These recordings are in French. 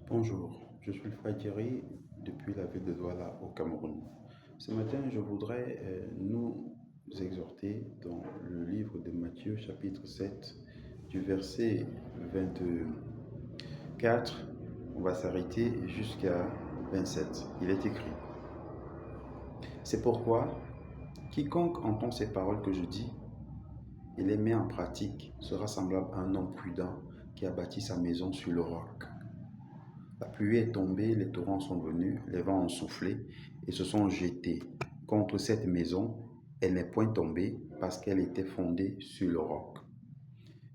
Bonjour, je suis Frère Thierry depuis la ville de Douala au Cameroun. Ce matin, je voudrais nous exhorter dans le livre de Matthieu chapitre 7 du verset 24. On va s'arrêter jusqu'à 27. Il est écrit: C'est pourquoi quiconque entend ces paroles que je dis et les met en pratique sera semblable à un homme prudent qui a bâti sa maison sur le roc. La pluie est tombée, les torrents sont venus, les vents ont soufflé et se sont jetés contre cette maison. Elle n'est point tombée parce qu'elle était fondée sur le roc.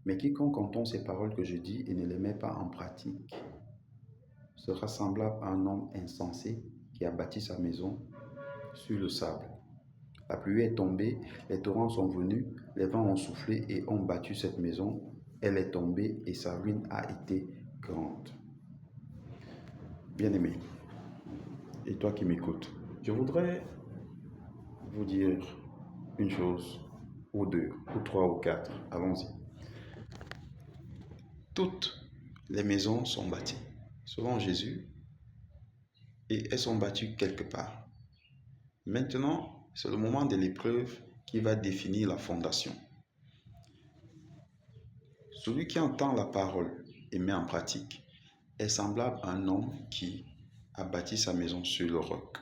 Mais quiconque entend ces paroles que je dis et ne les met pas en pratique sera semblable à un homme insensé qui a bâti sa maison sur le sable. La pluie est tombée, les torrents sont venus, les vents ont soufflé et ont battu cette maison. Elle est tombée et sa ruine a été grande. Bien-aimé, et toi qui m'écoutes, je voudrais vous dire une chose, ou deux, ou trois, ou quatre. Allons-y. Toutes les maisons sont bâties selon Jésus et elles sont bâties quelque part. Maintenant, c'est le moment de l'épreuve qui va définir la fondation. Celui qui entend la parole et met en pratique est semblable à un homme qui a bâti sa maison sur le roc.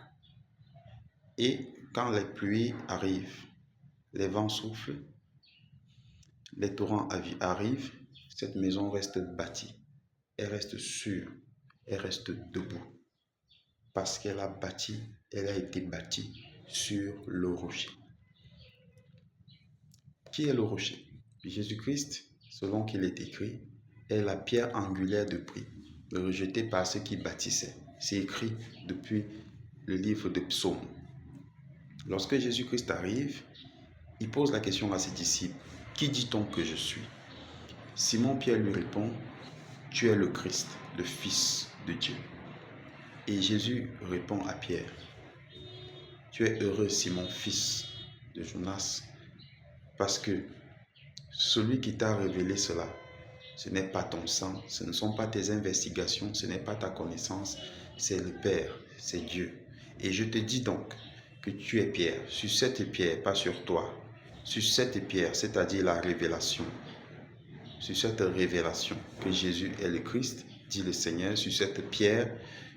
Et quand les pluies arrivent, les vents soufflent, les torrents arrivent, cette maison reste bâtie, elle reste sûre, elle reste debout. Parce qu'elle elle a été bâtie sur le rocher. Qui est le rocher? Jésus-Christ, selon qu'il est écrit, est la pierre angulaire de prix, rejetée par ceux qui bâtissaient. C'est écrit depuis le livre de Psaumes. Lorsque Jésus-Christ arrive, il pose la question à ses disciples: qui dit-on que je suis? Simon-Pierre lui répond: tu es le Christ, le Fils de Dieu. Et Jésus répond à Pierre: tu es heureux, Simon, fils de Jonas, parce que celui qui t'a révélé cela, ce n'est pas ton sang, ce ne sont pas tes investigations, ce n'est pas ta connaissance, c'est le Père, c'est Dieu. Et je te dis donc que tu es Pierre, sur cette pierre, pas sur toi, sur cette pierre, c'est-à-dire la révélation. Sur cette révélation que Jésus est le Christ, dit le Seigneur, sur cette pierre,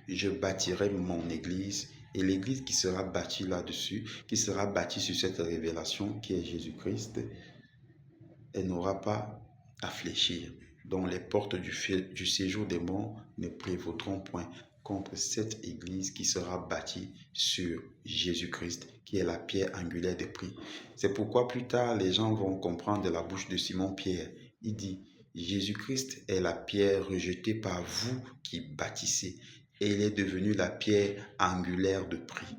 je bâtirai mon église, et l'église qui sera bâtie là-dessus, qui sera bâtie sur cette révélation qui est Jésus-Christ, elle n'aura pas à fléchir, dont les portes du séjour des morts ne prévaudront point contre cette église qui sera bâtie sur Jésus-Christ, qui est la pierre angulaire de prix. C'est pourquoi plus tard, les gens vont comprendre de la bouche de Simon-Pierre. Il dit: Jésus-Christ est la pierre rejetée par vous qui bâtissez, et il est devenu la pierre angulaire de prix.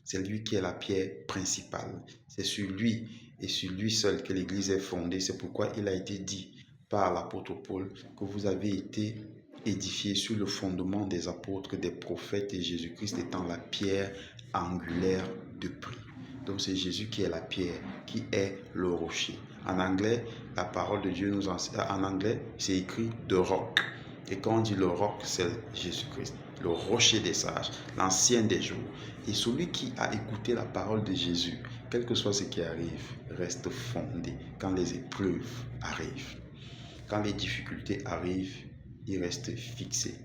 C'est lui qui est la pierre principale. C'est sur lui et sur lui seul que l'Église est fondée. C'est pourquoi il a été dit par l'apôtre Paul que vous avez été édifiés sur le fondement des apôtres, des prophètes, et Jésus-Christ étant la pierre angulaire de prix. Donc c'est Jésus qui est la pierre, qui est le rocher. En anglais, la parole de Dieu nous enseigne. En anglais, c'est écrit « the rock ». Et quand on dit le roc, c'est Jésus-Christ, le rocher des sages, l'ancien des jours. Et celui qui a écouté la parole de Jésus, quel que soit ce qui arrive, reste fondé quand les épreuves arrivent. Quand les difficultés arrivent, il reste fixé.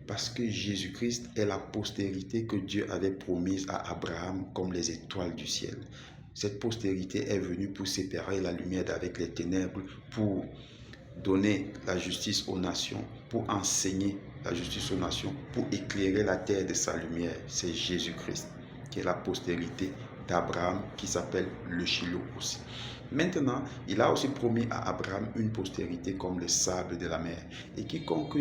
Parce que Jésus-Christ est la postérité que Dieu avait promise à Abraham comme les étoiles du ciel. Cette postérité est venue pour séparer la lumière d'avec les ténèbres, pour donner la justice aux nations, pour enseigner la justice aux nations, pour éclairer la terre de sa lumière. C'est Jésus-Christ qui est la postérité d'Abraham, qui s'appelle le Shiloh aussi. Maintenant, il a aussi promis à Abraham une postérité comme le sable de la mer. Et quiconque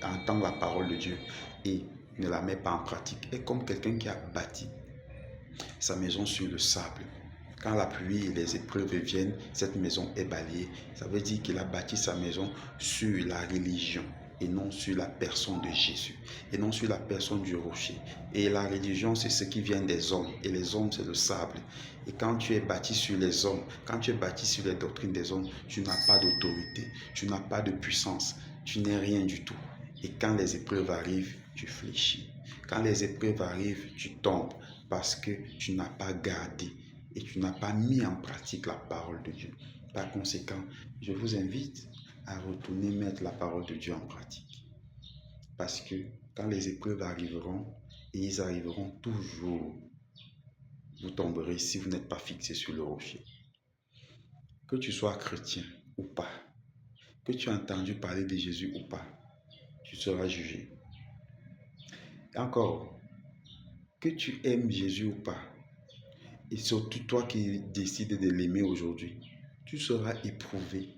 entend la parole de Dieu et ne la met pas en pratique est comme quelqu'un qui a bâti sa maison sur le sable. Quand la pluie et les épreuves viennent, cette maison est balayée. Ça veut dire qu'il a bâti sa maison sur la religion et non sur la personne de Jésus, et non sur la personne du rocher. Et la religion, c'est ce qui vient des hommes, et les hommes, c'est le sable. Et quand tu es bâti sur les hommes, quand tu es bâti sur les doctrines des hommes, tu n'as pas d'autorité, tu n'as pas de puissance, tu n'es rien du tout. Et quand les épreuves arrivent, tu fléchis. Quand les épreuves arrivent, tu tombes parce que tu n'as pas gardé et tu n'as pas mis en pratique la parole de Dieu. Par conséquent, je vous invite à retourner mettre la parole de Dieu en pratique. Parce que quand les épreuves arriveront, et ils arriveront toujours, vous tomberez si vous n'êtes pas fixé sur le rocher. Que tu sois chrétien ou pas, que tu aies entendu parler de Jésus ou pas, tu seras jugé. Encore, que tu aimes Jésus ou pas, et surtout toi qui décides de l'aimer aujourd'hui, tu seras éprouvé